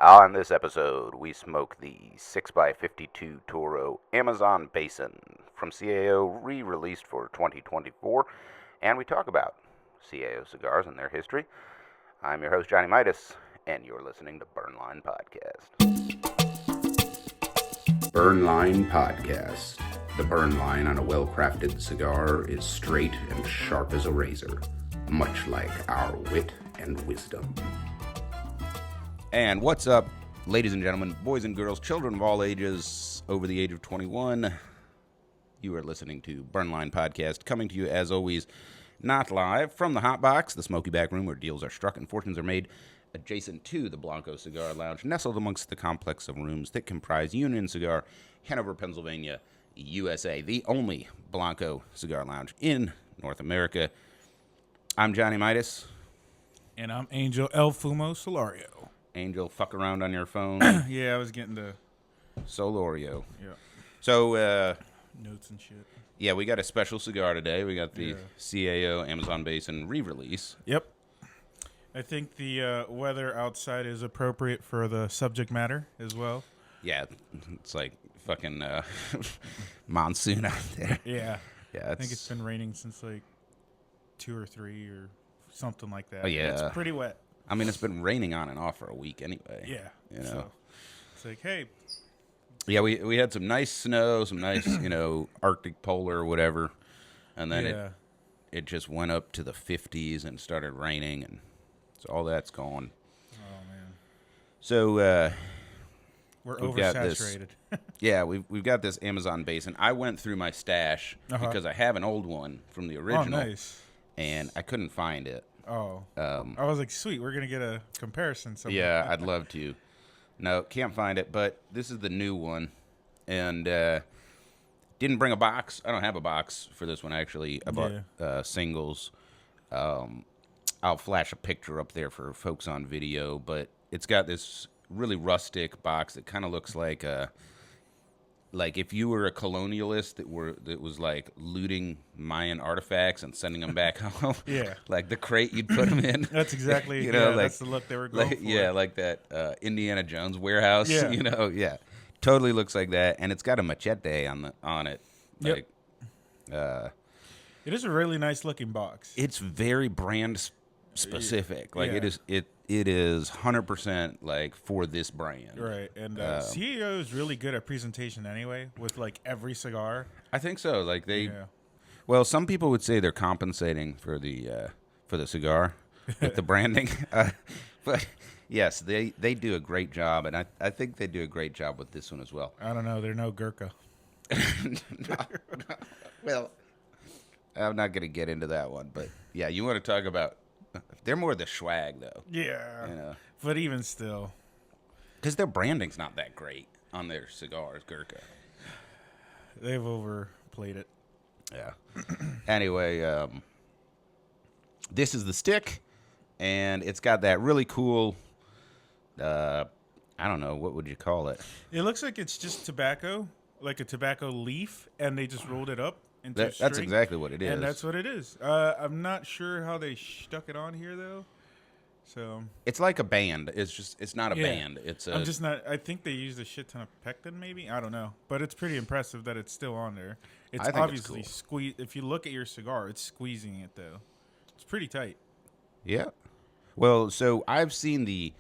On this episode, we smoke the 6x52 Toro Amazon Basin from CAO, re-released for 2024, and we talk about CAO cigars and their history. I'm your host, Johnny Midas, and you're listening to Burnline Podcast. Burnline Podcast. The burn line on a well-crafted cigar is straight and sharp as a razor, much like our wit and wisdom. And what's up, ladies and gentlemen, boys and girls, children of all ages, over the age of 21. You are listening to Burnline Podcast, coming to you, as always, not live, from the Hot Box, the smoky back room where deals are struck and fortunes are made, adjacent to the Blanco Cigar Lounge, nestled amongst the complex of rooms that comprise Union Cigar, Hanover, Pennsylvania, USA, the only Blanco Cigar Lounge in North America. I'm Johnny Midas. And I'm Angel El Fumo Solario. Angel, fuck around on your phone. Yeah, I was getting the Solorio. Yeah. So, Notes and shit. Yeah, we got a special cigar today. We got the CAO Amazon Basin re-release. Yep. I think the weather outside is appropriate for the subject matter as well. Yeah, it's like fucking monsoon out there. Yeah. Yeah, I think it's been raining since like 2 or 3 or something like that. Oh, yeah. It's pretty wet. I mean, it's been raining on and off for a week anyway. Yeah. You know. So it's like, hey. Yeah, we had some nice snow, some nice, Arctic polar or whatever. And then it just went up to the 50s and started raining, and so all that's gone. Oh, man. So we're we've got oversaturated. Yeah, we've got this Amazon Basin. I went through my stash because I have an old one from the original. Oh, nice. And I couldn't find it. Oh. I was like, sweet, we're going to get a comparison somewhere. Yeah, I'd love to. No, can't find it, but this is the new one. And didn't bring a box. I don't have a box for this one, actually. I bought singles. I'll flash a picture up there for folks on video, but it's got this really rustic box that kind of looks like if you were a colonialist that was like looting Mayan artifacts and sending them back home. Yeah. Like the crate you'd put them in. That's exactly, that's the look they were going for. Yeah, like that Indiana Jones warehouse. Yeah. Yeah. Totally looks like that, and it's got a machete on it. Yep. It is a really nice looking box. It's very brand specific. Like it is 100% like for this brand. Right. And CAO is really good at presentation anyway, with like every cigar. I think so. Like well, some people would say they're compensating for the cigar with the branding, but yes, they do a great job, and I think they do a great job with this one as well. I don't know. They're no Gurkha. No. Well, I'm not going to get into that one, but yeah, you want to talk about. They're more the swag, though. Yeah. But even still. Because their branding's not that great on their cigars, Gurkha. They've overplayed it. Yeah. Anyway, this is the stick, and it's got that really cool, I don't know, what would you call it? It looks like it's just tobacco, like a tobacco leaf, and they just rolled it up. That's exactly what it is. And that's what it is. I'm not sure how they stuck it on here, though. So it's like a band. It's not a band. I'm just not. I think they used a shit ton of pectin, maybe. I don't know. But it's pretty impressive that it's still on there. It's obviously squeezed. If you look at your cigar, it's squeezing it, though. It's pretty tight. Yeah. Well, so I've seen the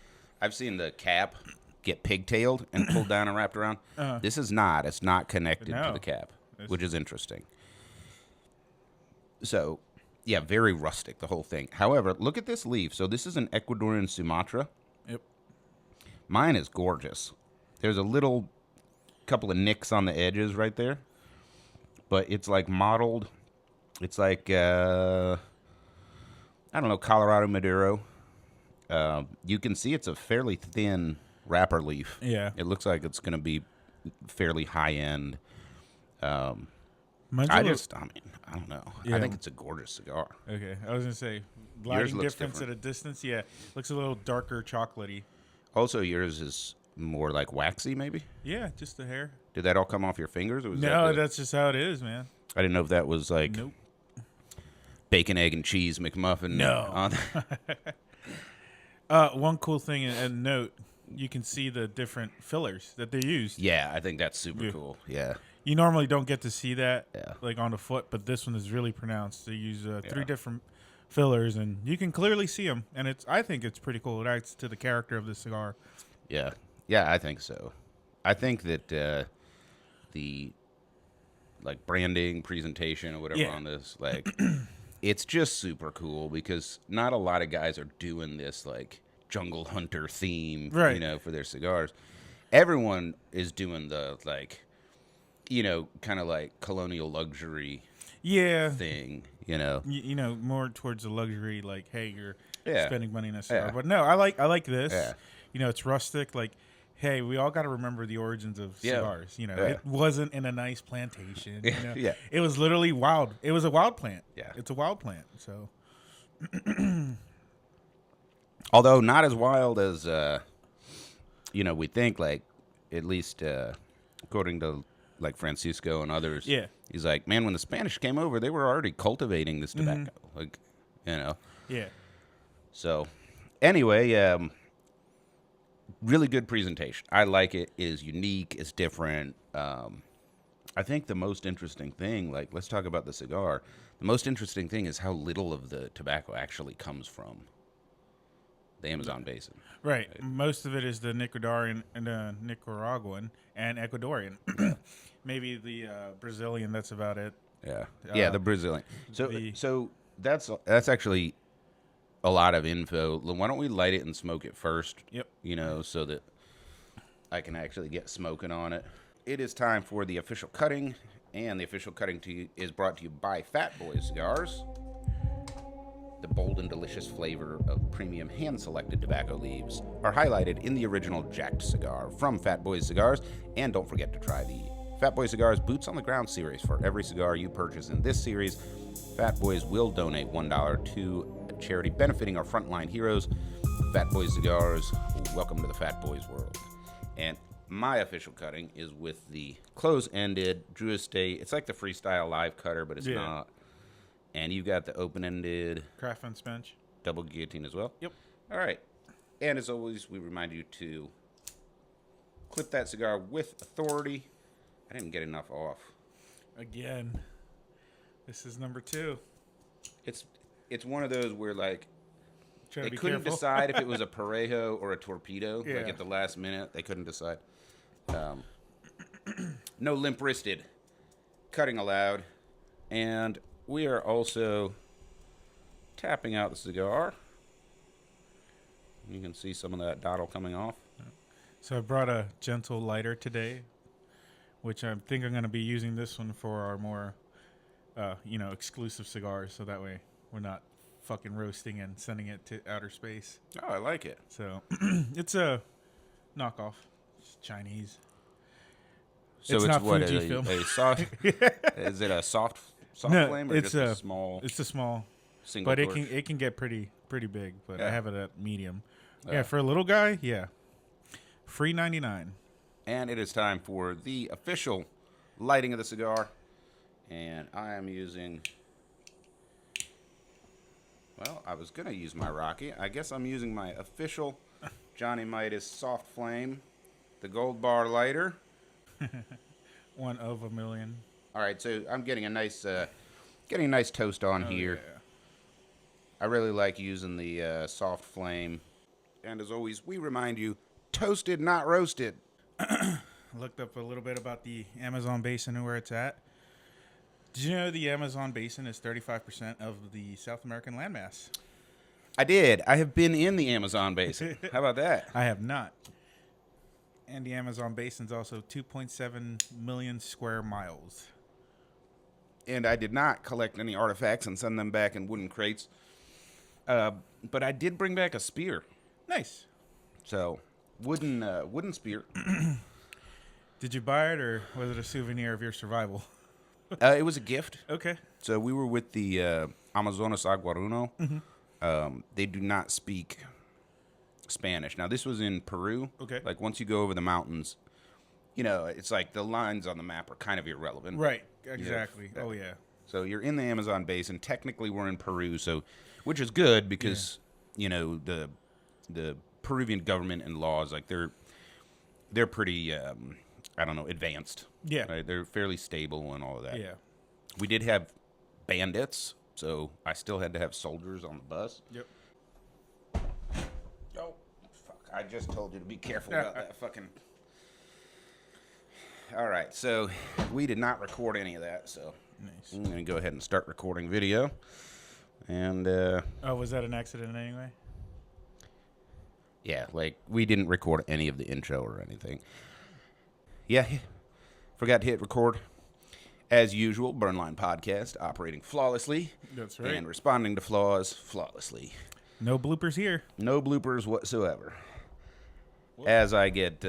cap get pigtailed and pulled down and wrapped around. This is not. It's not connected to the cap, which is interesting. So, yeah, very rustic, the whole thing. However, look at this leaf. So this is an Ecuadorian Sumatra. Yep. Mine is gorgeous. There's a little couple of nicks on the edges right there. But it's like modeled. It's like, I don't know, Colorado Maduro. You can see it's a fairly thin wrapper leaf. Yeah. It looks like it's going to be fairly high-end. I don't know. Yeah. I think it's a gorgeous cigar. Okay, I was gonna say lighting difference at a distance. Yeah, looks a little darker, chocolatey. Also, yours is more like waxy, maybe. Yeah, just the hair. Did that all come off your fingers? Or was that's just how it is, man. I didn't know if that was like bacon, egg, and cheese McMuffin. No. One cool thing and note you can see the different fillers that they used. Yeah, I think that's super cool. Yeah. You normally don't get to see that Yeah. like on the foot, but this one is really pronounced. They use 3 different fillers, and you can clearly see them. And I think it's pretty cool. It adds to the character of the cigar. Yeah. Yeah, I think so. I think that the like branding, presentation, or whatever on this, like, it's just super cool because not a lot of guys are doing this like jungle hunter theme, you know, for their cigars. Everyone is doing the like, you know, kind of like colonial luxury thing, you know. You know, more towards the luxury, like, hey, you're spending money on a cigar. Yeah. But no, I like this. Yeah. You know, it's rustic. Like, hey, we all got to remember the origins of cigars. You know, it wasn't in a nice plantation. You know? It was literally wild. It was a wild plant. Yeah. It's a wild plant. So, although not as wild as, you know, we think, like, at least according to like Francisco and others. Yeah. He's like, man, when the Spanish came over, they were already cultivating this tobacco. Like, you know. Yeah. So, anyway, really good presentation. I like it. It is unique. It's different. I think the most interesting thing, like, let's talk about the cigar. The most interesting thing is how little of the tobacco actually comes from the Amazon Basin. Right. Most of it is the Nicaraguan and Ecuadorian. Maybe the Brazilian. That's about it. Yeah. The Brazilian. So that's actually a lot of info. Why don't we light it and smoke it first? Yep. You know, so that I can actually get smoking on it. It is time for the official cutting, and the official cutting is brought to you by Fat Boy Cigars. The bold and delicious flavor of premium hand-selected tobacco leaves are highlighted in the original Jacked cigar from Fat Boys Cigars. And don't forget to try the Fat Boy Cigars Boots on the Ground series. For every cigar you purchase in this series, Fat Boys will donate $1 to a charity benefiting our frontline heroes. Fat Boys Cigars, welcome to the Fat Boys world. And my official cutting is with the close-ended Drew Estate. It's like the freestyle live cutter, but it's not. And you got the open-ended Craft Bench double guillotine as well. Yep. All right. And as always, we remind you to clip that cigar with authority. I didn't get enough off. Again, this is number 2. It's one of those where, like, they couldn't decide if it was a Parejo or a Torpedo. Like, at the last minute, they couldn't decide. No limp-wristed. Cutting aloud. And we are also tapping out the cigar. You can see some of that dottle coming off. So I brought a gentle lighter today, which I think I'm going to be using this one for our more, exclusive cigars. So that way we're not fucking roasting and sending it to outer space. Oh, I like it. So it's a knockoff. It's Chinese. So it's not what, Fujifilm. a soft? Is it a soft flame or it's just a small? It's a small single. But torch? it can get pretty big. But I have it at medium. Yeah, for a little guy, free 99. And it is time for the official lighting of the cigar, and I am using. Well, I was gonna use my Rocky. I guess I'm using my official Johnny Midas Soft Flame, the Gold Bar lighter. One of a million. All right, so I'm getting a nice toast on here. Yeah. I really like using the soft flame, and as always, we remind you: toasted, not roasted. Looked up a little bit about the Amazon Basin and where it's at. Did you know the Amazon Basin is 35% of the South American landmass? I did. I have been in the Amazon Basin. How about that? I have not. And the Amazon Basin is also 2.7 million square miles. And I did not collect any artifacts and send them back in wooden crates. But I did bring back a spear. Nice. So, wooden spear. Did you buy it, or was it a souvenir of your survival? It was a gift. Okay. So we were with the Amazonas Aguaruno. Mm-hmm. They do not speak Spanish. Now, this was in Peru. Okay. Like, once you go over the mountains, you know, it's like the lines on the map are kind of irrelevant. Right. Exactly. You know, oh, yeah. So you're in the Amazon Basin. Technically, we're in Peru, so which is good because, you know, the Peruvian government and laws, like they're pretty, I don't know, advanced. Yeah. Right? They're fairly stable and all of that. Yeah. We did have bandits, so I still had to have soldiers on the bus. Yep. Oh, fuck. I just told you to be careful about that fucking... All right, so we did not record any of that, so Nice. I'm going to go ahead and start recording video. And, Oh, was that an accident anyway? yeah, like, we didn't record any of the intro or anything. Yeah, forgot to hit record. As usual, Burnline Podcast, operating flawlessly. That's right. And responding to flaws flawlessly. No bloopers here. No bloopers whatsoever. As I get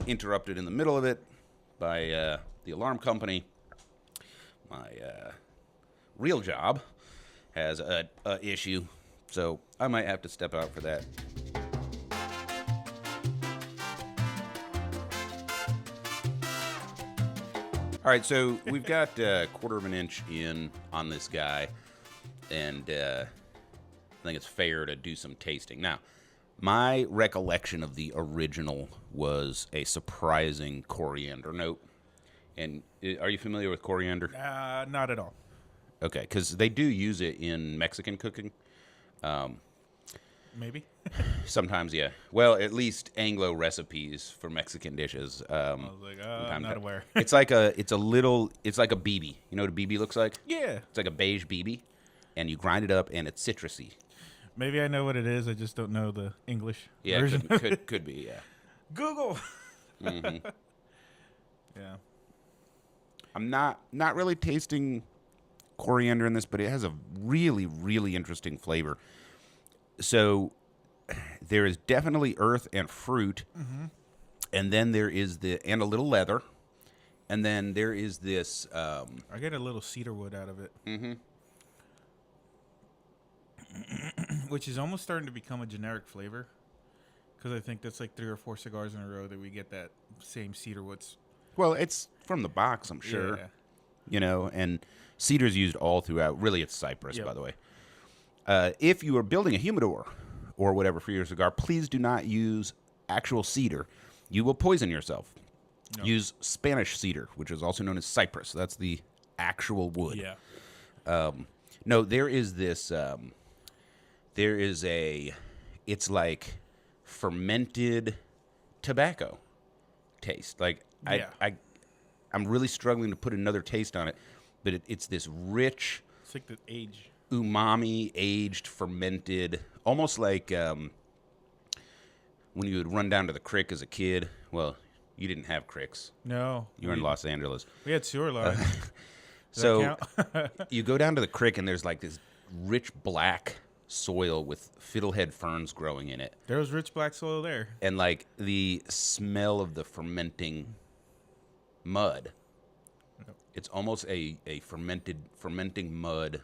interrupted in the middle of it by the alarm company, my real job has a issue, so I might have to step out for that. All right, so we've got a quarter of an inch in on this guy, and I think it's fair to do some tasting. Now, my recollection of the original was a surprising coriander note. And are you familiar with coriander? Not at all. Okay, because they do use it in Mexican cooking. Maybe. Sometimes, yeah. Well, at least Anglo recipes for Mexican dishes. I was like, I'm not aware. It's like a BB. You know what a BB looks like? Yeah. It's like a beige BB, and you grind it up, and it's citrusy. Maybe I know what it is. I just don't know the English Yeah, version. could be, yeah. Google. Mm-hmm. Yeah. I'm not really tasting coriander in this, but it has a really, really interesting flavor. So there is definitely earth and fruit, and then there is and a little leather, and then there is this. I get a little cedar wood out of it. Mm-hmm. Which is almost starting to become a generic flavor. Because I think that's like 3 or 4 cigars in a row that we get that same cedar woods. Well, it's from the box, I'm sure. Yeah. You know, and cedar's used all throughout. Really, it's cypress, Yep. by the way. If you are building a humidor or whatever for your cigar, please do not use actual cedar. You will poison yourself. No. Use Spanish cedar, which is also known as cypress. That's the actual wood. Yeah. No, there is this. It's like fermented tobacco taste. Like Yeah. I'm really struggling to put another taste on it, but it's this rich, It's like the age. umami, aged, fermented, almost like when you would run down to the creek as a kid. Well, you didn't have cricks. No. You were in Los Angeles. We had sewer lines. Does So that count? you go down to the creek, and there's like this rich black soil with fiddlehead ferns growing in it. There was rich black soil there. And like the smell of the fermenting mud. Yep. It's almost a fermenting mud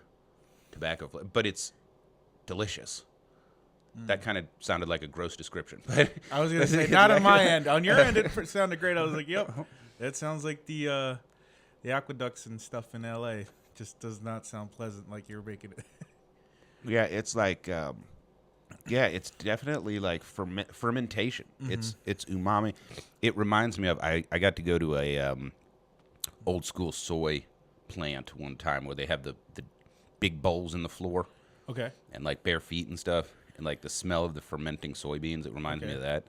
tobacco flavor, but it's delicious. That kind of sounded like a gross description. I was going to say, not on my end. On your end, it sounded great. I was like, yep. That sounds like the aqueducts and stuff in L.A. Just does not sound pleasant like you're making it. Yeah, it's like, it's definitely like fermentation. Mm-hmm. It's umami. It reminds me of, I got to go to a old school soy plant one time where they have the big bowls in the floor. Okay. And like bare feet and stuff. And like the smell of the fermenting soybeans, it reminds me of that.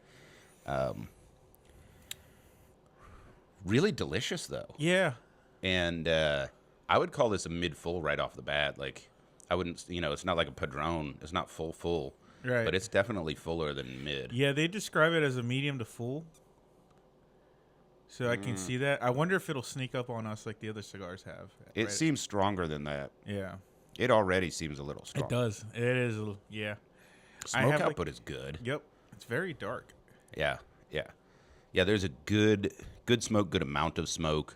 Really delicious though. Yeah. And I would call this a mid-full right off the bat. Like, I wouldn't, it's not like a Padron. It's not full. Right. But it's definitely fuller than mid. Yeah, they describe it as a medium to full. So I can see that. I wonder if it'll sneak up on us like the other cigars have. It right? seems stronger than that. Yeah. It already seems a little strong. It does. It is a little, yeah. Smoke output is good. Yep. It's very dark. Yeah. Yeah, there's a good smoke, good amount of smoke.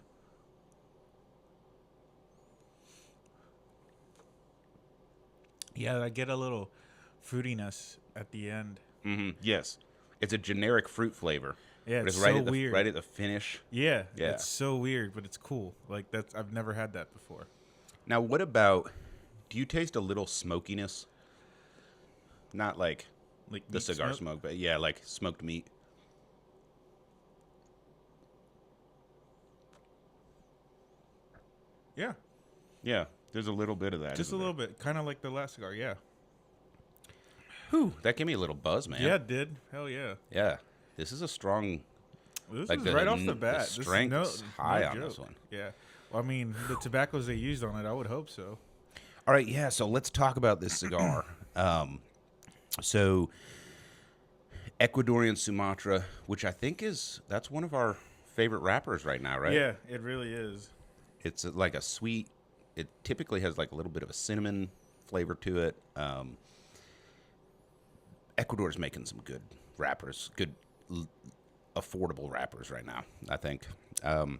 Yeah, I get a little fruitiness at the end. Mm-hmm. Yes. It's a generic fruit flavor. Yeah, But it's right so at the, weird. Right at the finish. Yeah, Yeah. it's so weird, but it's cool. Like I've never had that before. Now, what about, do you taste a little smokiness? Not like Like The meat cigar smoke, but yeah, like smoked meat. Yeah, Yeah, there's a little bit of that. just a little bit, kind of like the last cigar. Yeah. Whew, that gave me a little buzz, man. Yeah, it did. Hell yeah. Yeah, this is a strong. This Like is the, right off the the bat. strength This is is high no on joke. this one. Yeah. Well, I mean, the tobaccos they used on it, I would hope so. All right, yeah. So let's talk about this cigar. So Ecuadorian Sumatra, which I think that's one of our favorite wrappers right now, right? Yeah, it really is. It's like a sweet. It typically has like a little bit of a cinnamon flavor to it. Ecuador's making some good wrappers, affordable wrappers right now, I think. And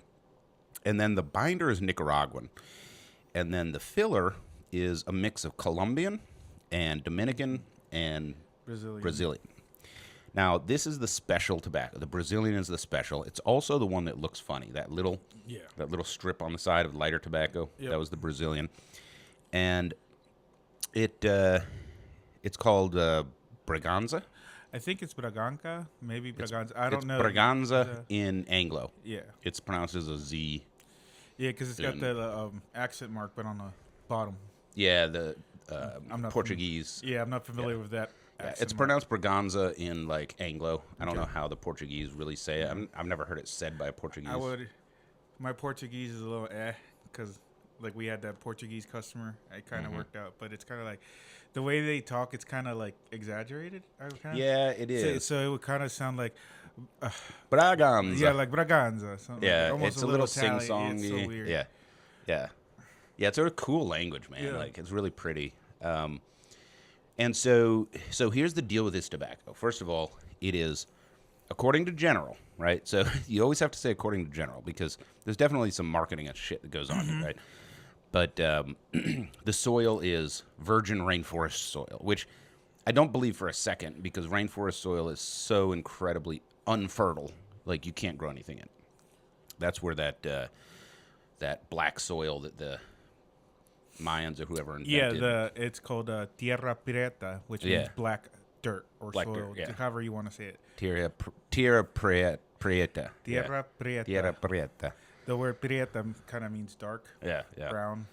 then the binder is Nicaraguan. And then the filler is a mix of Colombian and Dominican and Brazilian. Now, this is the special tobacco. The Brazilian is the special. It's also the one that looks funny. That little strip on the side of lighter tobacco. Yep. That was the Brazilian. And it's called Braganza. I think it's Braganca, maybe Braganza. I don't know. Braganza in Anglo. Yeah. It's pronounced as a Z. Yeah, because it's got the accent mark, but on the bottom. Yeah, the I'm not Portuguese. I'm not familiar with that. Yeah, accent it's mark. pronounced Braganza in like Anglo. I don't know how the Portuguese really say it. I've never heard it said by a Portuguese. My Portuguese is a little because like we had that Portuguese customer. It kind of worked out, but it's kind of like the way they talk. It's kind of like exaggerated. Yeah, it is. So it would kind of sound like Braganza. yeah, like Braganza. Yeah, like it's a little Italian. sing-songy. It's so weird. Yeah. It's a cool language, man. Yeah. Like it's really pretty. And so here's the deal with this tobacco. First of all, it is according to General, right? So you always have to say according to General because there's definitely some marketing and shit that goes on here, right? But the soil is virgin rainforest soil, which I don't believe for a second because rainforest soil is so incredibly unfertile, like you can't grow anything in. That's where that black soil that the Mayans or whoever invented. Yeah, it's called tierra prieta, which means black dirt or Black soil, dirt, yeah. however you want to say it. Tierra prieta. Tierra prieta. Tierra prieta. The word prieta kind of means dark, Yeah. brown.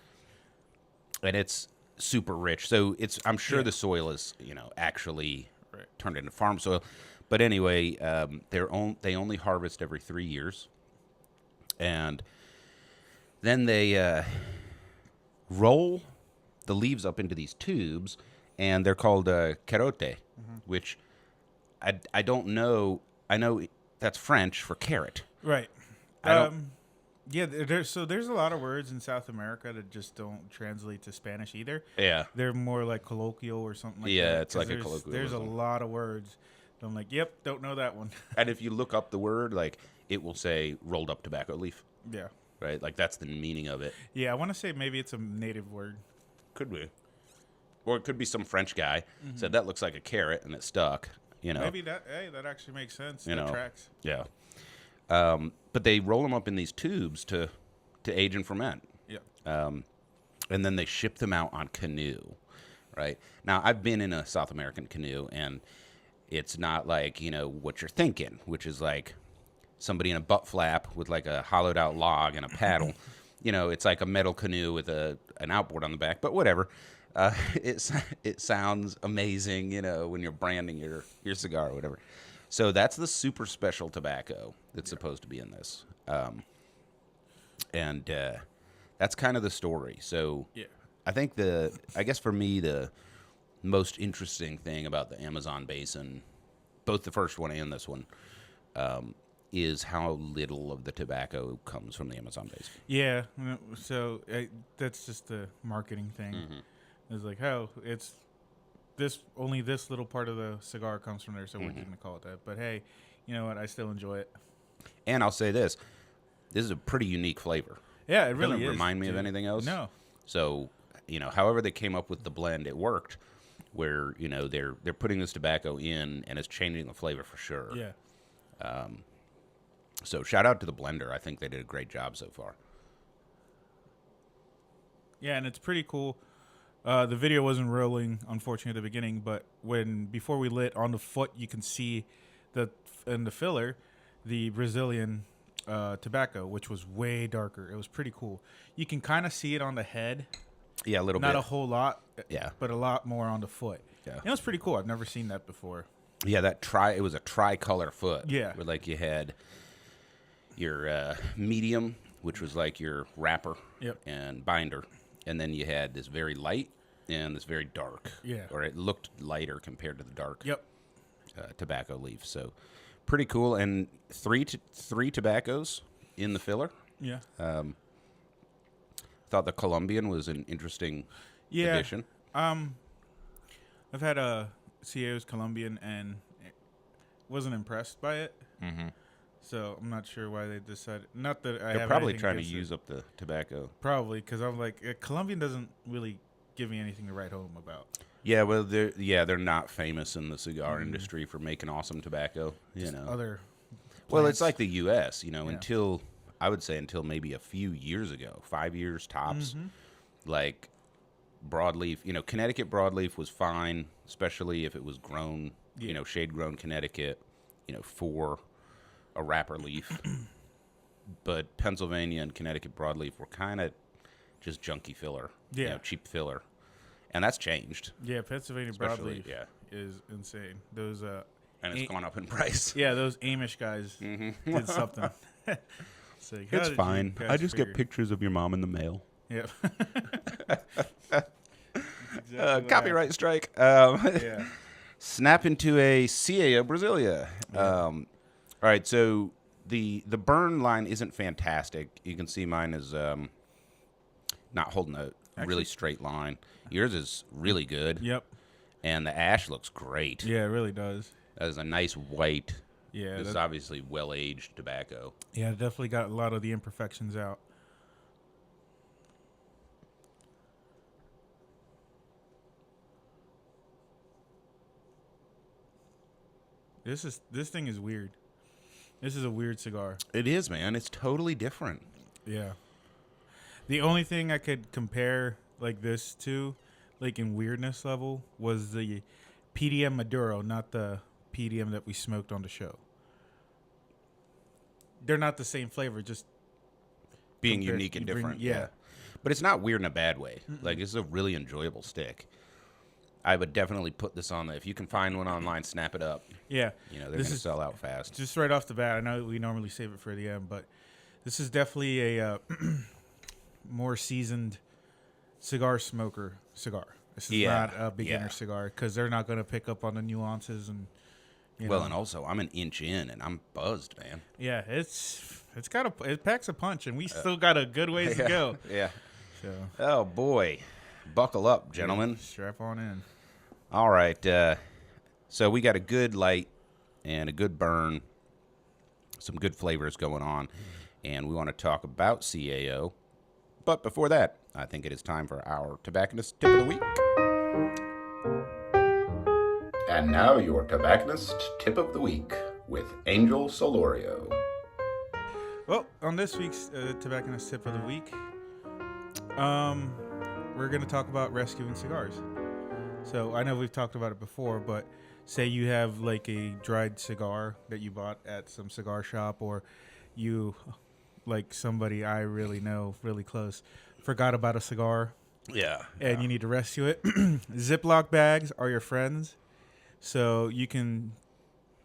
And it's super rich. So I'm sure the soil is, actually turned into farm soil. But anyway, they only harvest every 3 years. And then they roll the leaves up into these tubes, and they're called carotte, which I don't know. I know that's French for carrot. Right. I don't. Yeah, there's a lot of words in South America that just don't translate to Spanish either. Yeah. They're more like colloquial or something like that. Yeah, it's 'Cause like a colloquialism. There's a lot of words. that I'm like, yep, don't know that one. And if you look up the word, like it will say rolled up tobacco leaf, Yeah. right? Like that's the meaning of it. Yeah, I want to say maybe it's a native word. Could be. Or it could be some French guy said that looks like a carrot and it stuck, Maybe that actually makes sense. That tracks. Yeah. But they roll them up in these tubes to age and ferment. Yeah. And then they ship them out on canoe, right? Now, I've been in a South American canoe, and it's not like, what you're thinking, which is like somebody in a butt flap with like a hollowed out log and a paddle. It's like a metal canoe with an outboard on the back, but whatever. It sounds amazing, when you're branding your cigar or whatever. So that's the super special tobacco that's supposed to be in this. And that's kind of the story. So I think I guess for me, the most interesting thing about the Amazon Basin, both the first one and this one, is how little of the tobacco comes from the Amazon Basin. Yeah. So that's just the marketing thing. It's like, it's only this little part of the cigar comes from there, so we're just going to call it that. But hey, you know what? I still enjoy it. And I'll say this is a pretty unique flavor. Yeah, it really doesn't is. remind me of anything else. No. So, however they came up with the blend, it worked. Where they're putting this tobacco in, and it's changing the flavor for sure. Yeah. So shout out to the blender. I think they did a great job so far. Yeah, and it's pretty cool. The video wasn't rolling, unfortunately, at the beginning, but before we lit on the foot, you can see in the filler, the Brazilian tobacco, which was way darker. It was pretty cool. You can kind of see it on the head. Yeah, a little bit. Not a whole lot. Yeah. But a lot more on the foot. Yeah. It was pretty cool. I've never seen that before. Yeah, it was a tricolor foot. Yeah. Where like you had your medium, which was like your wrapper and binder. And then you had this very light and this very dark. Yeah. Or it looked lighter compared to the dark tobacco leaf. So pretty cool. And three tobaccos in the filler. Yeah. Thought the Colombian was an interesting addition. I've had a CAO's Colombian and wasn't impressed by it. Mm-hmm. So I'm not sure why they decided. Not that I They're have probably anything trying to against use up the tobacco. Probably because I'm like Colombian doesn't really give me anything to write home about. Yeah, well, they're not famous in the cigar industry for making awesome tobacco. Just you know, other. Well, it's like the U.S. Yeah. Until maybe a few years ago, 5 years tops. Like broadleaf, Connecticut broadleaf was fine, especially if it was grown, shade grown Connecticut, for a wrapper leaf. But Pennsylvania and Connecticut broadleaf were kind of just junky filler, cheap filler, and that's changed. Yeah, Pennsylvania broadleaf is insane. Those and it's gone up in price. Yeah, those Amish guys did something. It's fine. I just get pictures of your mom in the mail. Yep. Copyright strike. Snap into a CAO Brasilia. All right, so the burn line isn't fantastic. You can see mine is not holding a really straight line. Yours is really good. Yep. And the ash looks great. Yeah, it really does. That is a nice white. Yeah. This is obviously well-aged tobacco. Yeah, definitely got a lot of the imperfections out. This thing is weird. This is a weird cigar. It is, man. It's totally different. Yeah. The only thing I could compare like this to, like in weirdness level, was the PDM Maduro, not the PDM that we smoked on the show. They're not the same flavor, just being unique and different. Yeah. But it's not weird in a bad way. Like, this is a really enjoyable stick. I would definitely put this on there. If you can find one online, snap it up. Yeah. They're going to sell out fast. Just right off the bat, I know we normally save it for the end, but this is definitely a more seasoned cigar smoker cigar. This is not a beginner cigar because they're not going to pick up on the nuances and. And also I'm an inch in and I'm buzzed, man. Yeah, it packs a punch, and we still got a good ways to go. Yeah. So. Oh boy, buckle up, gentlemen. Strap on in. All right. So we got a good light and a good burn, some good flavors going on, and we want to talk about CAO. But before that, I think it is time for our tobacconist tip of the week. And now your tobacconist tip of the week with Angel Solorio. Well, on this week's tobacconist tip of the week, we're going to talk about rescuing cigars. So I know we've talked about it before, but say you have like a dried cigar that you bought at some cigar shop, or you, like somebody I really know really close, forgot about a cigar. Yeah. And you need to rescue it. Ziploc bags are your friends. So you can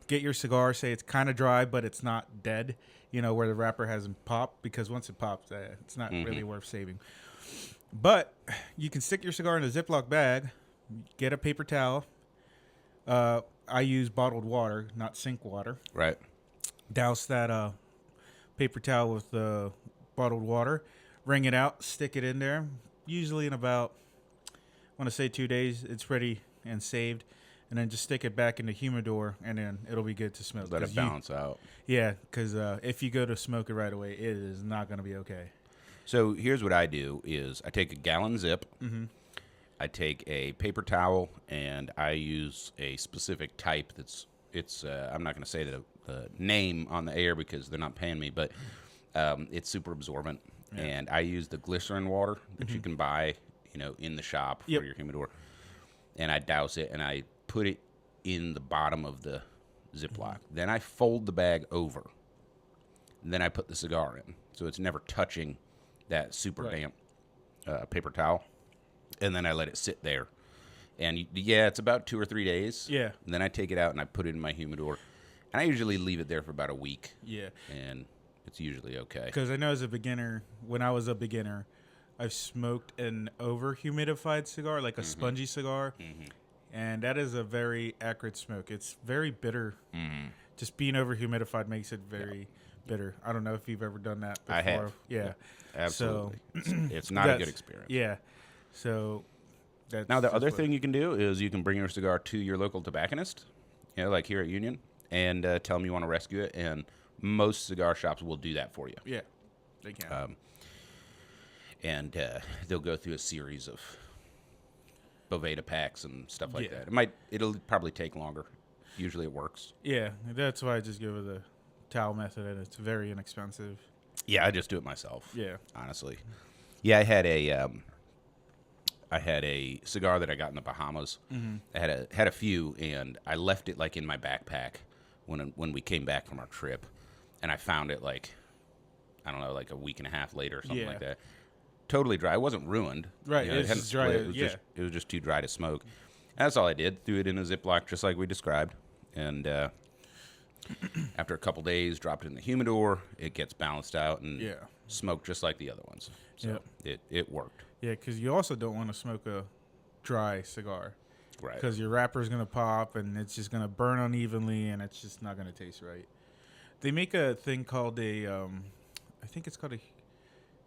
get your cigar, say it's kind of dry, but it's not dead, where the wrapper hasn't popped, because once it pops, it's not really worth saving. But you can stick your cigar in a Ziploc bag, get a paper towel. I use bottled water, not sink water. Right. Douse that paper towel with the bottled water, wring it out, stick it in there. Usually in about, I want to say 2 days, it's ready and saved. And then just stick it back in the humidor, and then it'll be good to smoke. Let it balance out. Yeah, because if you go to smoke it right away, it is not going to be okay. So here's what I do is I take a gallon zip. Mm-hmm. I take a paper towel, and I use a specific type I'm not going to say the name on the air because they're not paying me, but it's super absorbent. Yeah. And I use the glycerin water that you can buy in the shop Yep. for your humidor. And I douse it, and I put it in the bottom of the Ziploc. Then I fold the bag over. And then I put the cigar in, so it's never touching that super damp paper towel. And then I let it sit there. And it's about 2 or 3 days. Yeah. And then I take it out and I put it in my humidor. And I usually leave it there for about a week. Yeah. And it's usually okay. Because I know as a beginner, when I was a beginner, I've smoked an over-humidified cigar, like a spongy cigar. And that is a very acrid smoke. It's very bitter. Just being over-humidified makes it very bitter. I don't know if you've ever done that before. I have. Yeah. Absolutely. It's not a good experience. Yeah. So that's Now, the other thing you can do is you can bring your cigar to your local tobacconist, like here at Union, and tell them you want to rescue it. And most cigar shops will do that for you. Yeah, they can. And they'll go through a series of Boveda packs and stuff like Yeah. that. It'll probably take longer. Usually it works. Yeah, that's why I just go with the towel method, and it's very inexpensive. Yeah, I just do it myself. Yeah. Honestly. Yeah, I had a cigar that I got in the Bahamas. I had a few, and I left it like in my backpack when we came back from our trip, and I found it like a week and a half later or something like that. Totally dry. It wasn't ruoned. Right. It hadn't dry. split. It was just too dry to smoke. And that's all I did. Threw it in a Ziploc just like we described, and after a couple days, dropped it in the humidor. It gets balanced out and smoked just like the other ones. So it worked. Yeah, because you also don't want to smoke a dry cigar. Right. Because your wrapper is going to pop, and it's just going to burn unevenly, and it's just not going to taste right. They make a thing called I think it's called a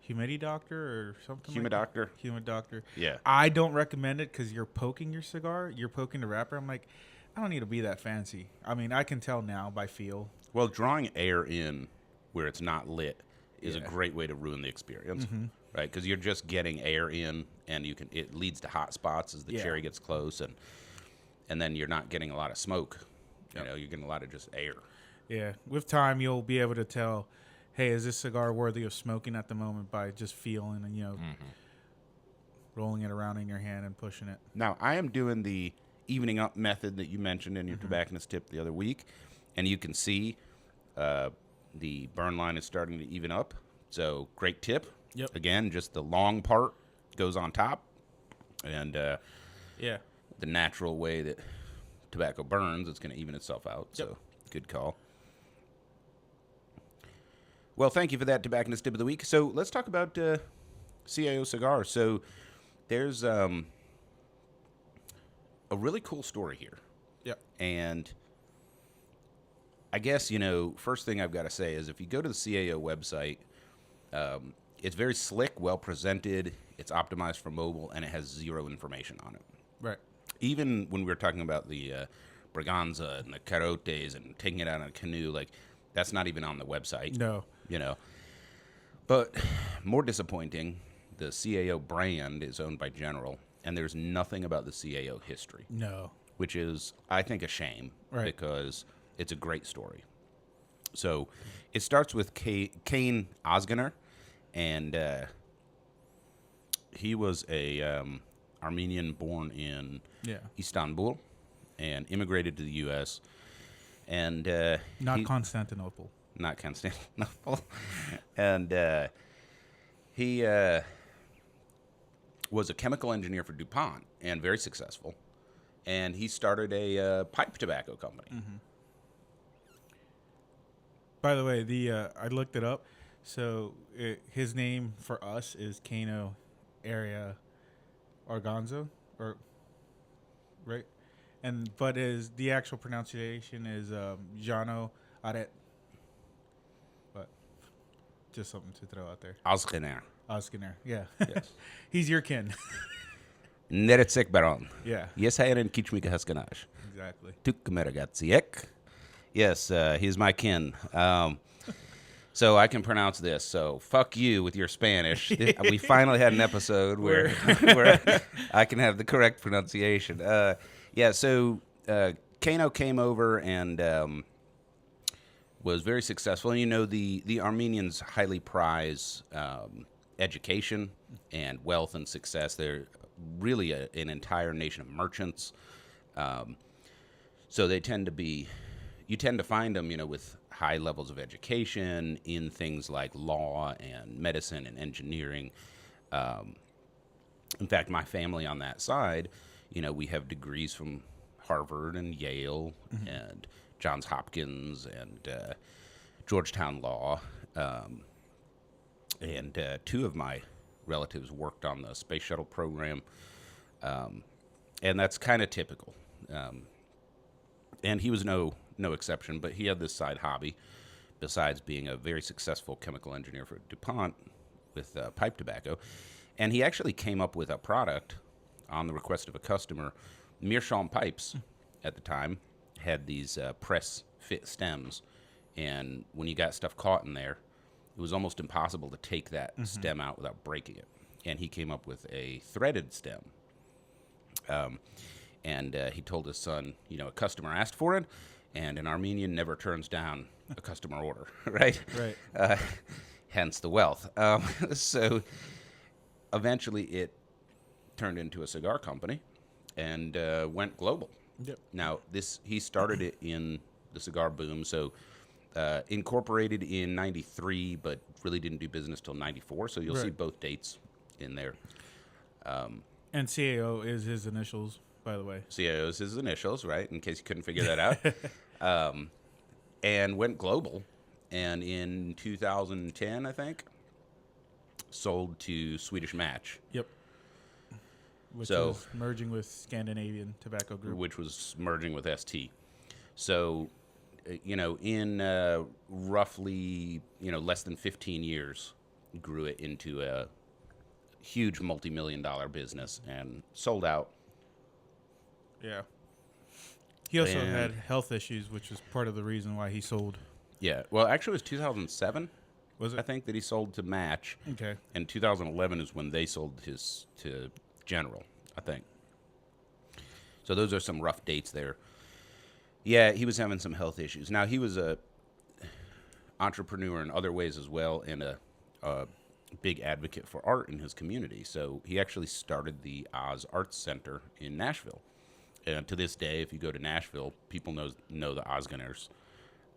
humididoctor or something. Humidoctor. Humidoctor. Yeah. I don't recommend it because you're poking your cigar. You're poking the wrapper. I'm like, I don't need to be that fancy. I mean, I can tell now by feel. Well, drawing air in where it's not lit is a great way to ruin the experience, right? Because you're just getting air in, and it leads to hot spots as the cherry gets close, and then you're not getting a lot of smoke. You're getting a lot of just air. Yeah, with time you'll be able to tell, hey, is this cigar worthy of smoking at the moment by just feeling and rolling it around in your hand and pushing it. Now, I am doing the evening up method that you mentioned in your tobacconist tip the other week, and you can see the burn line is starting to even up. So great tip. Yep. Again, just the long part goes on top, and the natural way that tobacco burns, it's going to even itself out. Yep. So good call. Well, thank you for that tobacconist tip of the week. So let's talk about CAO cigars. So there's a really cool story here. Yep. And I guess, first thing I've got to say is if you go to the CAO website, it's very slick, well presented, it's optimized for mobile, and it has zero information on it. Right. Even when we were talking about the Braganza and the Carotes and taking it out in a canoe, like, that's not even on the website. No. But more disappointing, the CAO brand is owned by General, and there's nothing about the CAO history. No. Which is, I think, a shame. Right. Because it's a great story. So it starts with Kane Ozgener, and he was a Armenian born in Istanbul and immigrated to the U.S. And not Constantinople. Not Constantinople. And he was a chemical engineer for DuPont and very successful. And he started a pipe tobacco company. Mm-hmm. By the way, I looked it up. So his name for us is Cano Area Organzo, right? But the actual pronunciation is Jano Aret. But just something to throw out there. Ozgener. Yeah. Yes. He's your kin. Neretsek Baron. Yeah. Yes, Hayren Kichmika Haskanaj. Exactly. Tukmeragatsiek. Yes, he's my kin. So I can pronounce this. So fuck you with your Spanish. We finally had an episode where I can have the correct pronunciation. So Kano came over and was very successful. And, the Armenians highly prize education and wealth and success. They're really an entire nation of merchants. So they tend to be, you tend to find them, with high levels of education in things like law and medicine and engineering. In fact, my family on that side, we have degrees from Harvard and Yale and Johns Hopkins and Georgetown Law. And two of my relatives worked on the space shuttle program. And that's kind of typical. And he was no exception, but he had this side hobby besides being a very successful chemical engineer for DuPont with pipe tobacco. And he actually came up with a product on the request of a customer. Meerschaum pipes at the time had these press fit stems. And when you got stuff caught in there, it was almost impossible to take that stem out without breaking it. And he came up with a threaded stem. And he told his son, a customer asked for it, and an Armenian never turns down a customer order, right? Right. Hence the wealth. So eventually it turned into a cigar company and went global. Yep. Now, he started it in the cigar boom, so incorporated in 93, but really didn't do business till 94, so you'll see both dates in there. And CAO is his initials, by the way. CAO is his initials, right, in case you couldn't figure that out. And went global, and in 2010, I think, sold to Swedish Match. Yep. Which was merging with Scandinavian Tobacco Group. Which was merging with ST. So, in roughly, less than 15 years, grew it into a huge multi-million-dollar business and sold out. Yeah. He also had health issues, which was part of the reason why he sold. Yeah. Well, actually, it was 2007. Was it? I think that he sold to Match. Okay. And 2011 is when they sold his to General, I think. So those are some rough dates there. Yeah, he was having some health issues. Now, he was a entrepreneur in other ways as well, and a big advocate for art in his community. So he actually started the Oz Arts Center in Nashville. And to this day, if you go to Nashville, people know the Osgooders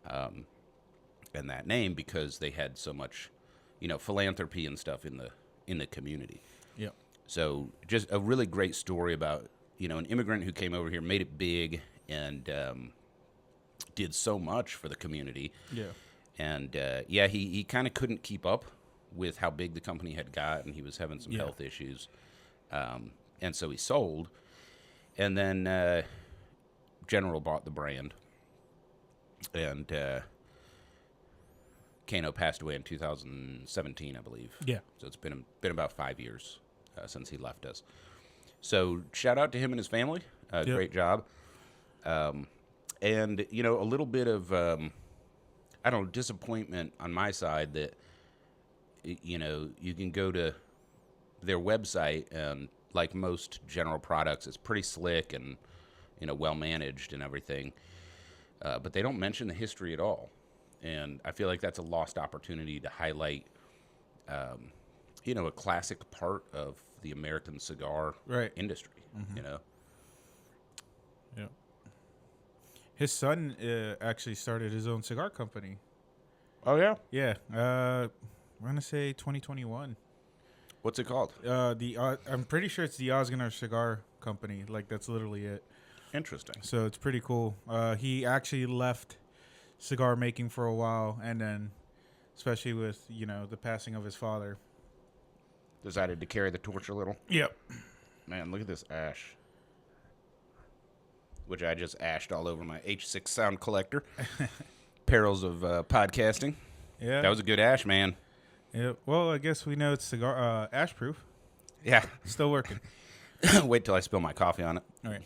and that name because they had so much, philanthropy and stuff in the community. Yep. So just a really great story about, an immigrant who came over here, made it big, and did so much for the community. Yeah. And, he kind of couldn't keep up with how big the company had got, and he was having some health issues. And so he sold. And then General bought the brand, and Kano passed away in 2017, I believe. Yeah. So it's been about 5 years since he left us. So shout out to him and his family. Great job. And, a little bit of, disappointment on my side that, you can go to their website and, like most General products, it's pretty slick and, well managed and everything. But they don't mention the history at all. And I feel like that's a lost opportunity to highlight, a classic part of the American cigar industry, Yeah. His son actually started his own cigar company. Oh, yeah? Yeah. I'm going to say 2021. What's it called? I'm pretty sure it's the Osgood Cigar Company. Like, that's literally it. Interesting. So it's pretty cool. He actually left cigar making for a while, and then, especially with the passing of his father, Decided to carry the torch a little. Yep. Man, look at this ash, which I just ashed all over my H6 sound collector. Perils of podcasting. Yeah. That was a good ash, man. Yeah. Well, I guess we know it's cigar ash proof. Yeah. Still working. Wait till I spill my coffee on it. All right.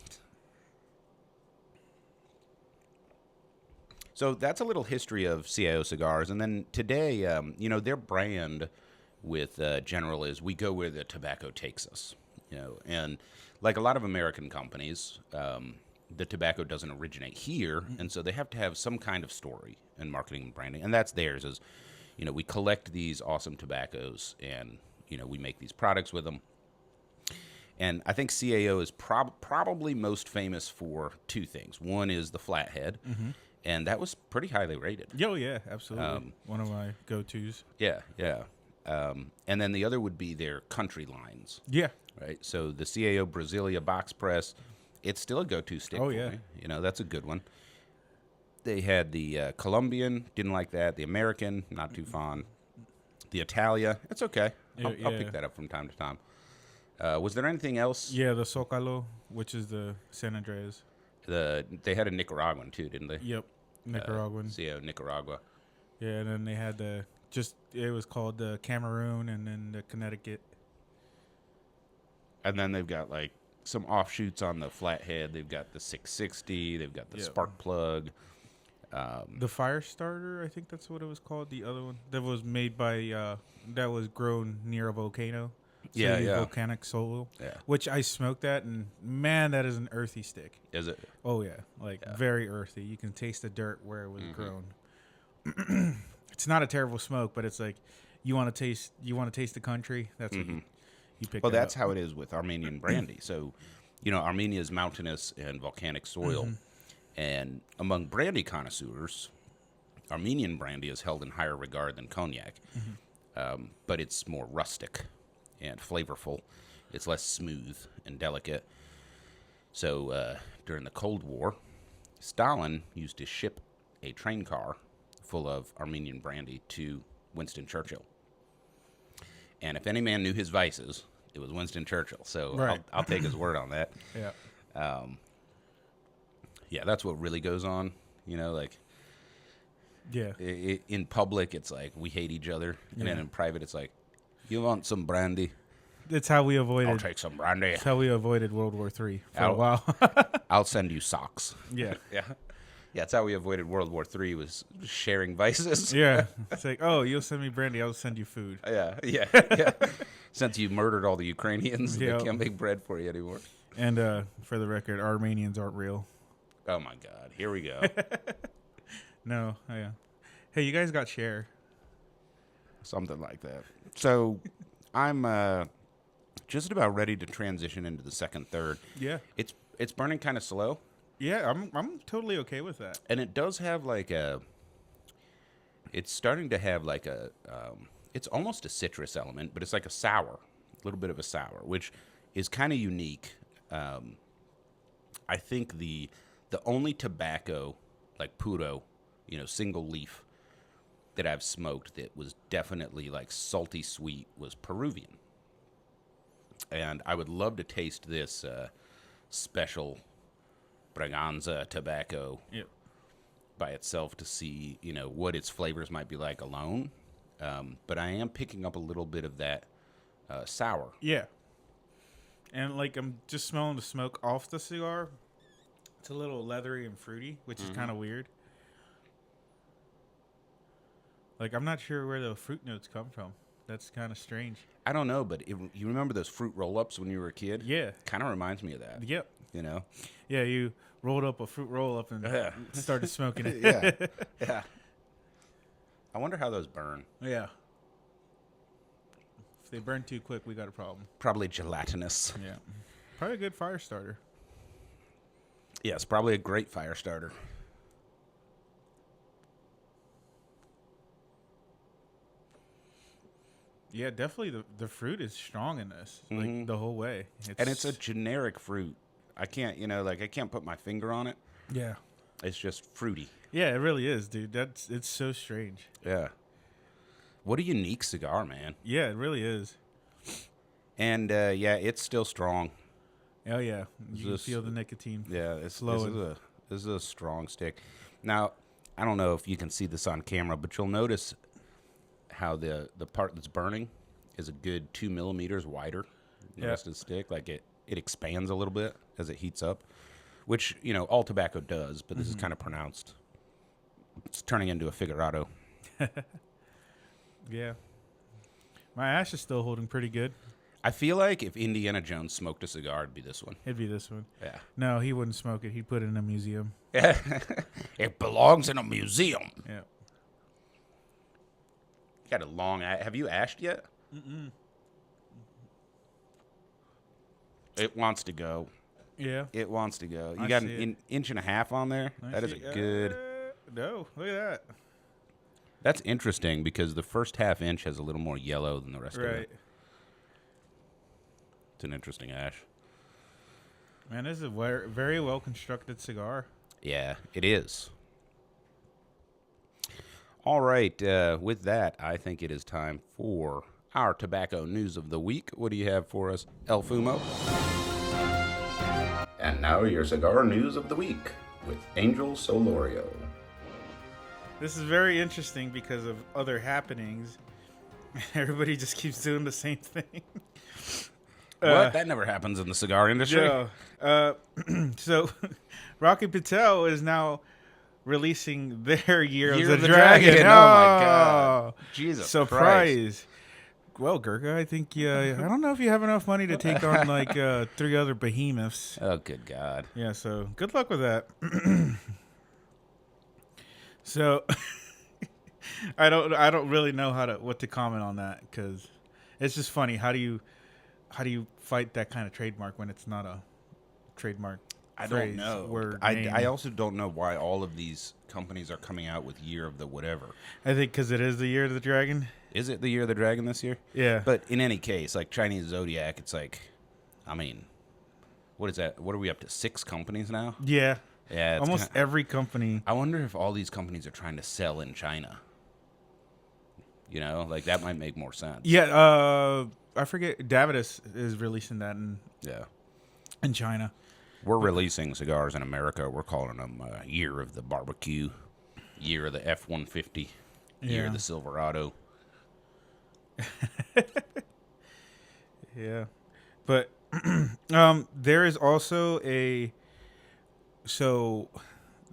So that's a little history of CAO cigars. And then today, their brand with General is we go where the tobacco takes us. And like a lot of American companies, the tobacco doesn't originate here. And so they have to have some kind of story and marketing and branding. And that's theirs is, we collect these awesome tobaccos and, we make these products with them. And I think CAO is probably most famous for two things. One is the flathead, and that was pretty highly rated. Oh, yeah, absolutely. One of my go-tos. Yeah, yeah. And then the other would be their country lines. Yeah. Right. So the CAO Brasilia box press, it's still a go-to stick for me. You know, that's a good one. They had the Colombian, didn't like that. The American, not too fond. The Italia, it's okay. I'll pick that up from time to time. Was there anything else? Yeah, the Zocalo, which is the San Andreas. They had a Nicaraguan too, didn't they? Yep, Nicaraguan. CAO Nicaragua. Yeah, and then they had it was called the Cameroon and then the Connecticut. And then they've got like some offshoots on the flathead. They've got the 660. They've got the spark plug. The fire starter, I think that's what it was called. The other one that was made by that was grown near a volcano. So volcanic soil. Yeah. Which I smoked that, and man, that is an earthy stick. Is it? Oh yeah, very earthy. You can taste the dirt where it was grown. It's not a terrible smoke, but it's like you want to taste the country. That's what you pick. Well, that's how it is with Armenian brandy. So, you know, Armenia is mountainous and volcanic soil, and among brandy connoisseurs, Armenian brandy is held in higher regard than cognac, but it's more rustic and flavorful. It's less smooth and delicate. So during the Cold War, Stalin used to ship a train car full of Armenian brandy to Winston Churchill. And if any man knew his vices, it was Winston Churchill. So I'll take his word on that. Yeah. Yeah, that's what really goes on. You know, like, in public, it's like we hate each other. And then in private, it's like, you want some brandy? That's how we avoided. I'll take some brandy. That's how we avoided World War III for a while. I'll send you socks. Yeah. Yeah. Yeah, that's how we avoided World War III, was sharing vices. Yeah. It's like, oh, you'll send me brandy, I'll send you food. Yeah. Since you murdered all the Ukrainians, they can't make bread for you anymore. And for the record, Armenians aren't real. Oh, my God. Here we go. No. Yeah. Hey, you guys got share. Something like that. So I'm just about ready to transition into the second third. Yeah. It's burning kind of slow. Yeah, I'm totally okay with that. And it does have like it's starting to have like it's almost a citrus element, but it's like a sour, a little bit of a sour, which is kind of unique. I think the only tobacco, like puro, you know, single leaf, that I've smoked that was definitely like salty sweet was Peruvian. And I would love to taste this special Braganza tobacco by itself to see, you know, what its flavors might be like alone. But I am picking up a little bit of that sour. Yeah. And like I'm just smelling the smoke off the cigar. It's a little leathery and fruity, which is kind of weird. Like, I'm not sure where the fruit notes come from. That's kind of strange. I don't know, but you remember those fruit roll-ups when you were a kid? Yeah. Kind of reminds me of that. Yep. You know? Yeah, you rolled up a fruit roll-up and started smoking it. Yeah. I wonder how those burn. Yeah. If they burn too quick, we got a problem. Probably gelatinous. Yeah. Probably a good fire starter. Yeah, it's probably a great fire starter. Yeah, definitely the fruit is strong in this, like the whole way. It's a generic fruit. I can't put my finger on it. Yeah. It's just fruity. Yeah, it really is, dude. It's so strange. Yeah. What a unique cigar, man. Yeah, it really is. And it's still strong. Oh yeah, you can feel the nicotine. Yeah, this is a strong stick. Now, I don't know if you can see this on camera, but you'll notice how the part that's burning is a good 2 millimeters wider than the rest of the stick. Like it expands a little bit as it heats up, which, you know, all tobacco does, but this is kind of pronounced. It's turning into a figurado. Yeah. My ash is still holding pretty good. I feel like if Indiana Jones smoked a cigar, it'd be this one. It'd be this one. Yeah. No, he wouldn't smoke it. He'd put it in a museum. It belongs in a museum. Yeah. Got a long. Have you ashed yet? Mm-mm. It wants to go. Yeah. It wants to go. You I got see an inch and a half on there. That is a good. No, look at that. That's interesting because the first half inch has a little more yellow than the rest of Right. it. It's an interesting ash. Man, this is a very well constructed cigar. Yeah, it is. All right. With that, I think it is time for our tobacco news of the week. What do you have for us, El Fumo? And now your cigar news of the week with Angel Solorio. This is very interesting because of other happenings. Everybody just keeps doing the same thing. What? That never happens in the cigar industry. So, Rocky Patel is now releasing their Year of the Dragon. Dragon. Oh, my God. Jesus Surprise. Christ. Well, Gurkha, I think I don't know if you have enough money to take on like 3 other behemoths. Oh, good God. Yeah, so good luck with that. So I don't really know what to comment on that because it's just funny. How do you fight that kind of trademark when it's not a trademark? I don't know. I also don't know why all of these companies are coming out with Year of the whatever. I think because it is the Year of the Dragon. Is it the Year of the Dragon this year? Yeah. But in any case, like Chinese Zodiac, it's like, I mean, what is that? What are we up to? 6 companies now? Yeah. Yeah. Almost every company. I wonder if all these companies are trying to sell in China. You know, like that might make more sense. Yeah. I forget. Davidoff is releasing that in China. We're releasing cigars in America. We're calling them Year of the Barbecue, Year of the F-150, Year of the Silverado. Yeah, but there is also there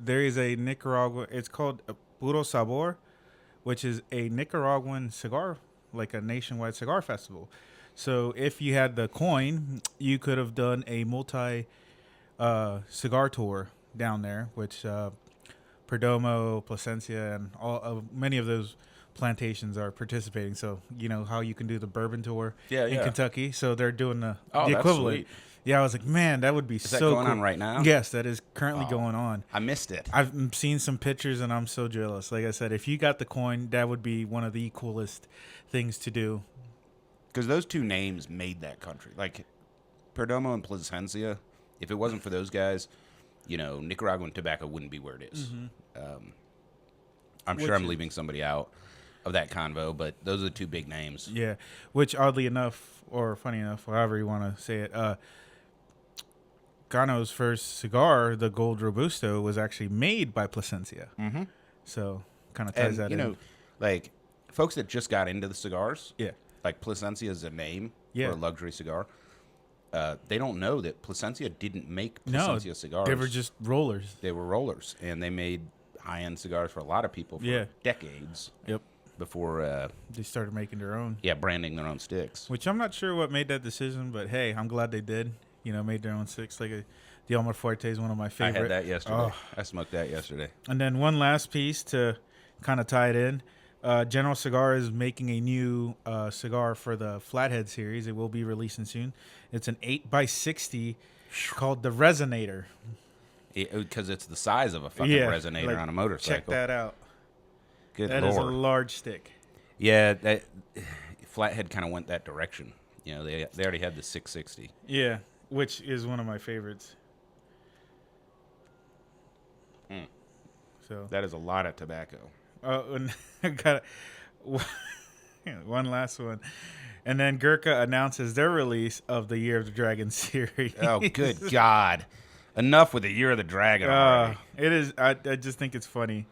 is a Nicaragua. It's called Puro Sabor, which is a Nicaraguan cigar, like a nationwide cigar festival. So if you had the coin, you could have done a multi cigar tour down there, which Perdomo, Plasencia, and many of those plantations are participating. So you know how you can do the bourbon tour in Kentucky. So they're doing the equivalent. Sweet. Yeah, I was like, man, that would be Is so that going cool. on right now? Yes, that is currently going on. I missed it. I've seen some pictures and I'm so jealous. Like I said, if you got the coin, that would be one of the coolest things to do. Because those 2 names made that country. Like Perdomo and Plasencia, if it wasn't for those guys, you know, Nicaraguan tobacco wouldn't be where it is. Mm-hmm. I'm sure I'm leaving somebody out of that convo, but those are the 2 big names. Yeah, which oddly enough, or funny enough, however you want to say it, Gano's first cigar, the Gold Robusto, was actually made by Plasencia. Mm-hmm. So kind of ties that in. You know, like folks that just got into the cigars, yeah, like Plasencia is a name for a luxury cigar. They don't know that Plasencia didn't make Plasencia cigars. They were just rollers. They were rollers, and they made high-end cigars for a lot of people for decades. Yep. Before they started making their own. Yeah, branding their own sticks. Which I'm not sure what made that decision, but hey, I'm glad they did. You know, made their own sticks. Like the Alma Fuerte is one of my favorite. I had that yesterday. I smoked that yesterday. And then one last piece to kind of tie it in. General Cigar is making a new cigar for the Flathead series. It will be releasing soon. It's an 8x60 called the Resonator. Because it's the size of a fucking resonator on a motorcycle. Check that out. Good That Lord. is a large stick. Yeah, that Flathead kind of went that direction. You know, they already had the 660. Yeah, which is one of my favorites. So that is a lot of tobacco. And I got one last one. And then Gurkha announces their release of the Year of the Dragon series. Oh, good God. Enough with the Year of the Dragon already. It is. I just think it's funny.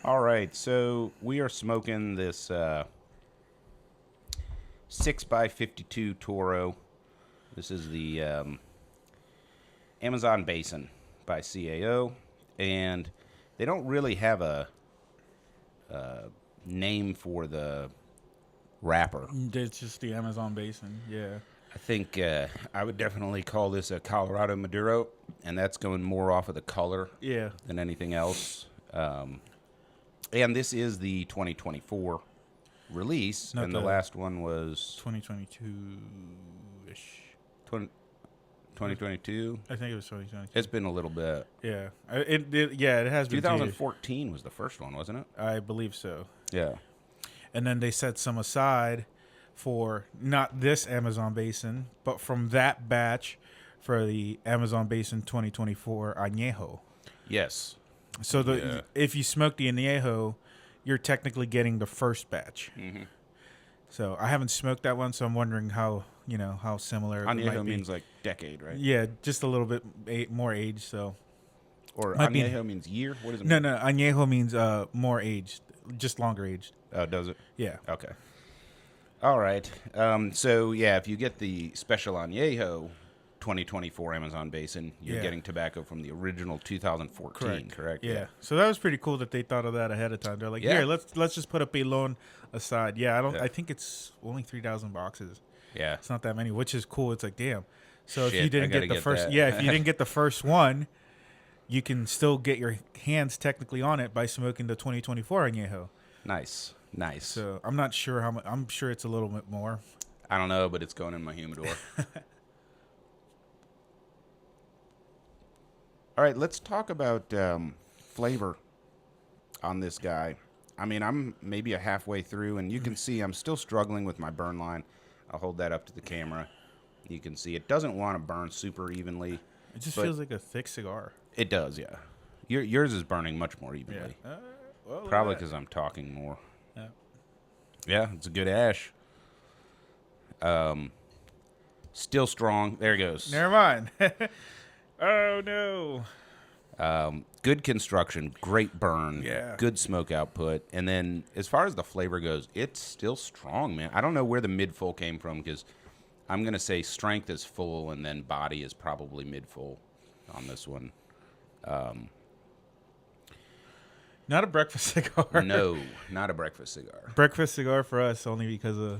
All right, so we are smoking this 6x52 Toro. This is the Amazon Basin by CAO, and they don't really have a name for the wrapper. It's just the Amazon Basin, yeah. I think I would definitely call this a Colorado Maduro, and that's going more off of the color than anything else. And this is the 2024 release, Not and the the- last one was 2022-ish. 2022. I think it was 2022. It's been a little bit. Yeah. It has been 2 years. 2014 was the first one, wasn't it? I believe so. Yeah. And then they set some aside for not this Amazon Basin, but from that batch for the Amazon Basin 2024 Añejo. Yes. So if you smoke the Añejo, you're technically getting the first batch. Mm-hmm. So I haven't smoked that one, so I'm wondering how similar it might Añejo be. means like decade, right? Yeah, just a little bit more age. So Or might be- Añejo means year? What does it mean? no, Añejo means more aged, just longer aged. Oh, does it? Yeah. Okay. All right. So, yeah, if you get the special Añejo 2024 Amazon Basin, you're getting tobacco from the original 2014, correct? Yeah. So that was pretty cool that they thought of that ahead of time. They're like, Yeah. here, let's just put a Pilon aside. Yeah, Yeah. I think it's only 3,000 boxes. Yeah. It's not that many, which is cool. It's like, damn. So if Shit, you didn't I gotta get the get first, that. if you didn't get the first one, you can still get your hands technically on it by smoking the 2024 Añejo. Nice. So I'm not sure how much. I'm sure it's a little bit more. I don't know, but it's going in my humidor. All right, let's talk about flavor on this guy. I mean, I'm maybe a halfway through, and you can see I'm still struggling with my burn line. I'll hold that up to the camera. You can see it doesn't want to burn super evenly. It just But- feels like a thick cigar. It does, yeah. Yours is burning much more evenly. Well, look at Probably that. because I'm talking more. Yeah. Yeah, it's a good ash. Still strong. There it goes. Never mind. Oh no. Good construction, great burn, Yeah. good smoke output, and then as far as the flavor goes, it's still strong, man. I don't know where the mid full came from because I'm gonna say strength is full and then body is probably mid full on this one. Not a breakfast cigar. No, not a breakfast cigar. Breakfast cigar for us only because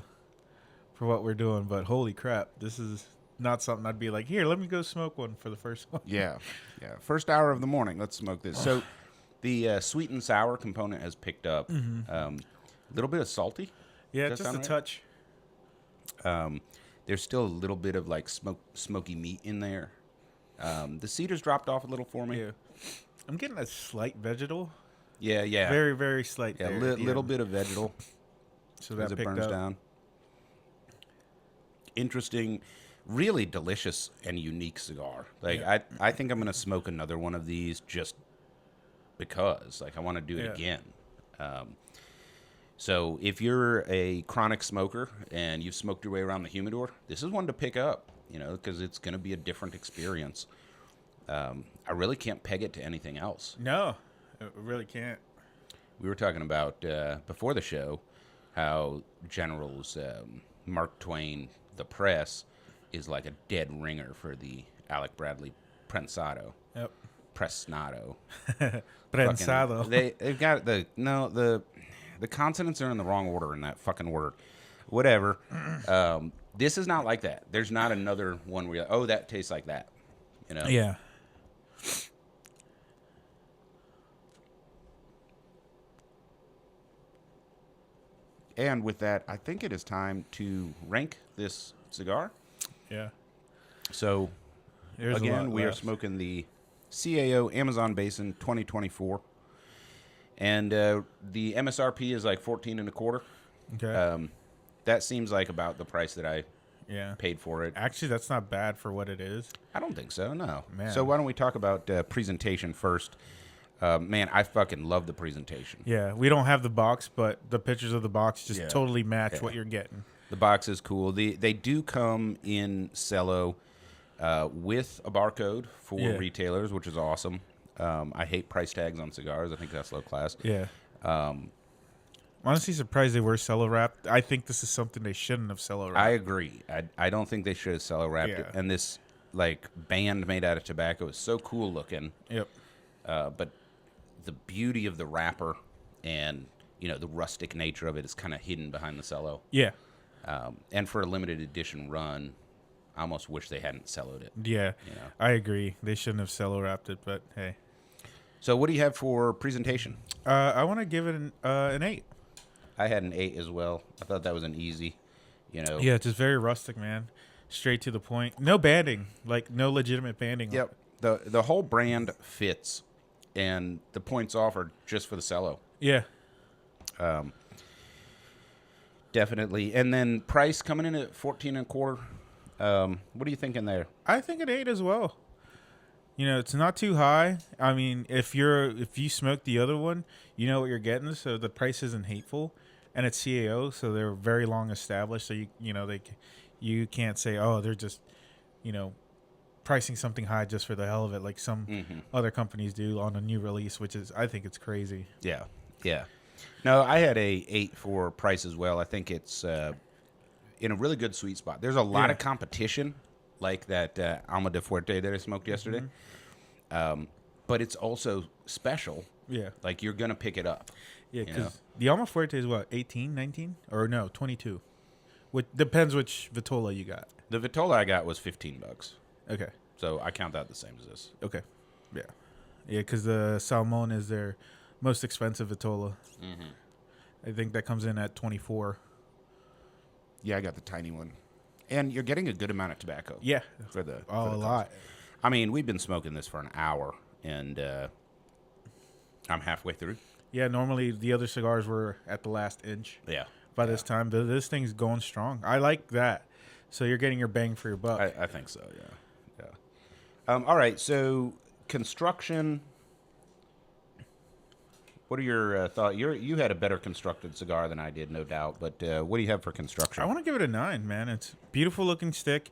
for what we're doing. But holy crap, this is not something I'd be like, here, let me go smoke one for the first one. Yeah. First hour of the morning, let's smoke this. So the sweet and sour component has picked up. A little bit of salty. Yeah, Does that just a sound touch. There's still a little bit of like smoky meat in there. The cedar's dropped off a little for me. Yeah. I'm getting a slight vegetal. Yeah. Very, very slight. Yeah, there at the little end. bit of vegetal So that as it picked burns up. down. Interesting, really delicious and unique cigar. Like Yeah. I think I'm gonna smoke another one of these just because. Like I want to do it Yeah. again. So if you're a chronic smoker and you've smoked your way around the humidor, this is one to pick up. Because it's gonna be a different experience. I really can't peg it to anything else. No, I really can't. We were talking about before the show how General's Mark Twain, the press, is like a dead ringer for the Alec Bradley Prensado. Yep. Presnado. Prensado. They've got the consonants are in the wrong order in that fucking word. Whatever. This is not like that. There's not another one where you're like, oh, that tastes like that. Yeah. And with that, I think it is time to rank this cigar. Yeah. So, There's a again, lot we are left. smoking the CAO Amazon Basin 2024. And the MSRP is like 14 and a quarter. Okay. That seems like about the price that I yeah. paid for it. Actually, that's not bad for what it is. I don't think so, no. Man. So why don't we talk about presentation first? Man, I fucking love the presentation. Yeah, we don't have the box, but the pictures of the box just Yeah. totally match Yeah. what you're getting. The box is cool. They do come in cello with a barcode for Yeah. retailers, which is awesome. I hate price tags on cigars. I think that's low class. Yeah. Honestly, surprised they were cello wrapped. I think this is something they shouldn't have cello wrapped. I agree. I don't think they should have cello wrapped it. Yeah. And this like band made out of tobacco is so cool looking. Yep. But the beauty of the wrapper and the rustic nature of it is kind of hidden behind the cello. Yeah. And for a limited edition run, I almost wish they hadn't celloed it. Yeah. I agree. They shouldn't have cello wrapped it, but hey. So what do you have for presentation? I want to give it an 8. I had an 8 as well. I thought that was an easy, you know. Yeah, it's just very rustic, man. Straight to the point. No banding, like no legitimate banding. Yep. The whole brand fits, and the points off are just for the cello. Yeah. Definitely. And then price coming in at 14 and a quarter. What are you thinking there? I think an 8 as well. You know, it's not too high. I mean, if you smoke the other one, you know what you're getting, so the price isn't hateful, and it's CAO, so they're very long established. So you can't say, oh, they're just, pricing something high just for the hell of it, like some other companies do on a new release, which is, I think it's crazy. Yeah, yeah. No, I had a 8 for price as well. I think it's in a really good sweet spot. There's a lot of competition, like that Alma de Fuerte that I smoked yesterday. But it's also special. Yeah. Like, you're going to pick it up. Yeah, because the Alma Fuerte is what, 18, 19? Or no, 22. Which depends which Vitola you got. The Vitola I got was $15. Okay. So I count that the same as this. Okay. Yeah. Yeah, because the Salmon is their most expensive Vitola. I think that comes in at 24. Yeah, I got the tiny one. And you're getting a good amount of tobacco. Yeah. For the a lot. I mean, we've been smoking this for an hour, and I'm halfway through. Yeah, normally the other cigars were at the last inch. Yeah. By this time, but this thing's going strong. I like that. So you're getting your bang for your buck. I think so, yeah. All right, so construction. What are your thoughts? You had a better constructed cigar than I did, no doubt. But what do you have for construction? I want to give it a 9, man. It's beautiful looking stick.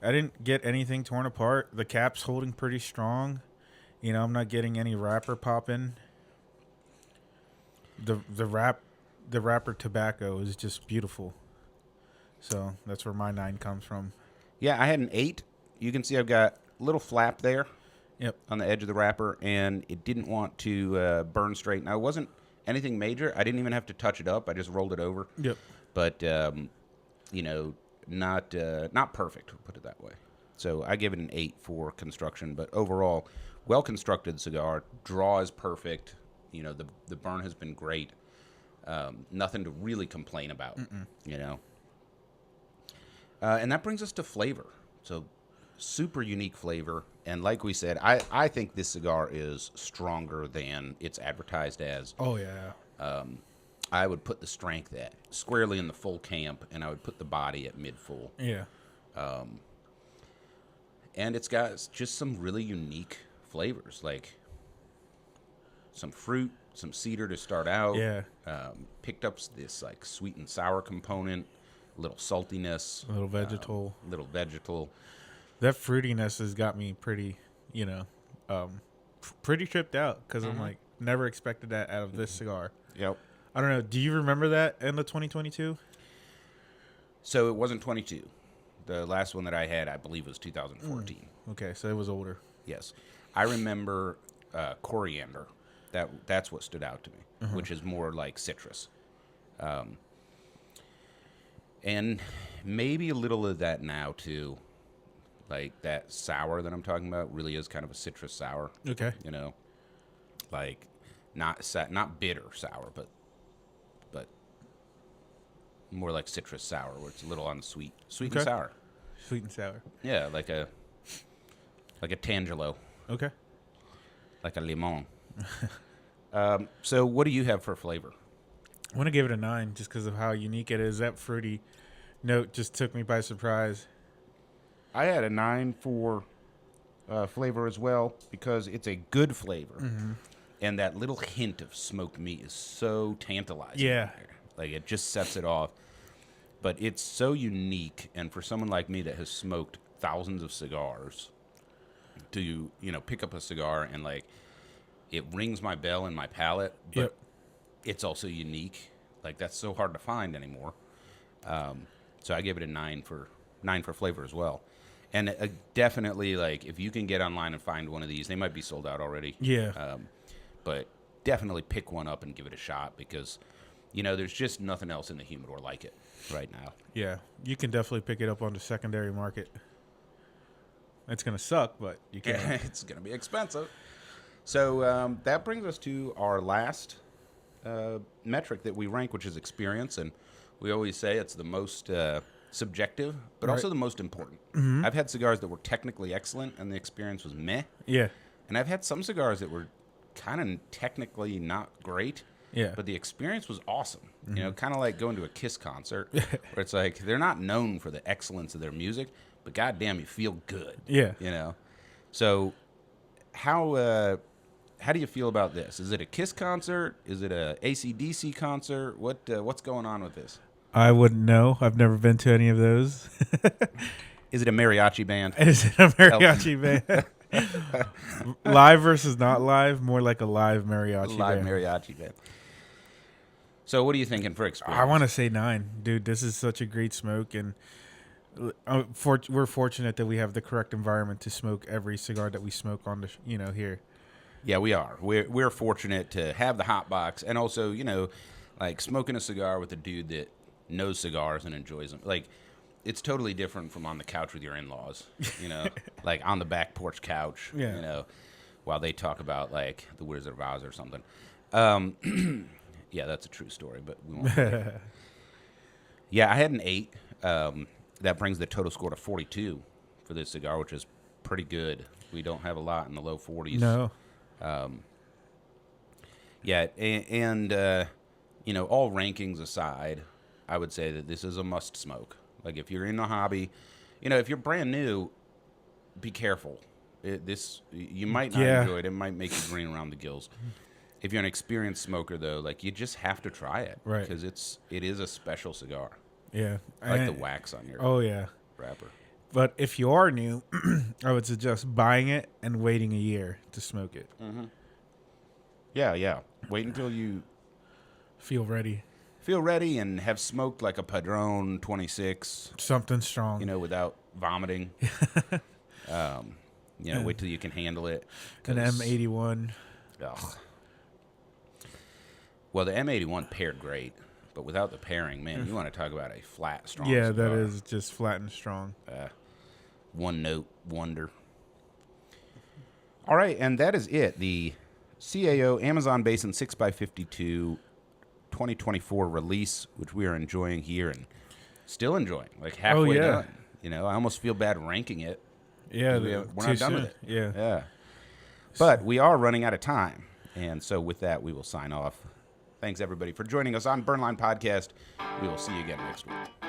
I didn't get anything torn apart. The cap's holding pretty strong. I'm not getting any wrapper popping. The wrapper tobacco is just beautiful. So that's where my 9 comes from. Yeah, I had an 8. You can see I've got a little flap there. Yep. On the edge of the wrapper, and it didn't want to burn straight. Now, it wasn't anything major. I didn't even have to touch it up. I just rolled it over. Yep. But, not perfect, we'll put it that way. So I give it an 8 for construction. But overall, well-constructed cigar. Draw is perfect. The burn has been great. Nothing to really complain about, And that brings us to flavor. So super unique flavor. And like we said, I think this cigar is stronger than it's advertised as. Oh, yeah. I would put the strength at squarely in the full camp, and I would put the body at mid-full. Yeah. And it's got just some really unique flavors, like some fruit, some cedar to start out. Yeah. Picked up this like sweet and sour component, a little saltiness. A little vegetal. That fruitiness has got me pretty, pretty tripped out because I'm like, never expected that out of this cigar. Yep. I don't know. Do you remember that in the 2022? So it wasn't 22. The last one that I had, I believe, was 2014. Okay, so it was older. Yes. I remember coriander. That's what stood out to me, which is more like citrus. And maybe a little of that now, too. Like that sour that I'm talking about really is kind of a citrus sour. Okay. Like not bitter sour, but more like citrus sour, where it's a little on the sweet and sour. Sweet and sour. Yeah, like a tangelo. Okay. Like a limon. So what do you have for flavor? I want to give it a 9 just because of how unique it is. That fruity note just took me by surprise. I had a 9 for flavor as well because it's a good flavor. And that little hint of smoked meat is so tantalizing. Yeah. Like, it just sets it off. But it's so unique, and for someone like me that has smoked thousands of cigars, to, pick up a cigar and, like, it rings my bell in my palate, but it's also unique. Like, that's so hard to find anymore. So I give it a 9 for flavor as well. And definitely, like, if you can get online and find one of these, they might be sold out already. Yeah. But definitely pick one up and give it a shot because, there's just nothing else in the humidor like it right now. Yeah. You can definitely pick it up on the secondary market. It's going to suck, but you can. It's going to be expensive. So that brings us to our last metric that we rank, which is experience, and we always say it's the most subjective, but also the most important. Mm-hmm. I've had cigars that were technically excellent, and the experience was meh. Yeah. And I've had some cigars that were kind of technically not great, Yeah. but the experience was awesome. Mm-hmm. You know, kind of like going to a Kiss concert, where it's like they're not known for the excellence of their music, but goddamn, you feel good. Yeah. You know, so how do you feel about this? Is it a Kiss concert? Is it a AC/DC concert? What's going on with this? I wouldn't know. I've never been to any of those. Is it a mariachi band? Is it a mariachi band? Live versus not live? More like a live mariachi Live band. mariachi band. So what are you thinking for experience? I want to say 9. Dude, this is such a great smoke, and we're fortunate that we have the correct environment to smoke every cigar that we smoke on the here. Yeah, we are. We're fortunate to have the hot box, and also, like smoking a cigar with a dude that knows cigars and enjoys them. Like, it's totally different from on the couch with your in-laws, like on the back porch couch, while they talk about like the Wizard of Oz or something. Yeah, that's a true story, but we won't. Yeah, I had an 8. That brings the total score to 42 for this cigar, which is pretty good. We don't have a lot in the low 40s. No. Yeah, and all rankings aside, I would say that this is a must smoke. Like, if you're in the hobby, if you're brand new, be careful. You might not enjoy it. It might make you green around the gills. If you're an experienced smoker, though, like, you just have to try it, right? Because it is a special cigar. Yeah, I like the wax on your wrapper. But if you are new, I would suggest buying it and waiting a year to smoke it. Mm-hmm. Yeah. Wait until you feel ready and have smoked like a Padron 26. Something strong. Without vomiting. Wait till you can handle it. An M81. Ugh. Well, the M81 paired great, but without the pairing, man, you want to talk about a flat, strong cigar. That is just flat and strong. One note wonder. All right, and that is it. The CAO Amazon Basin 6x52 2024 release, which we are enjoying here and still enjoying, like halfway done. I almost feel bad ranking it. Yeah, we're not done with it. Yeah. But we are running out of time, and so with that, we will sign off. Thanks, everybody, for joining us on Burnline Podcast. We will see you again next week.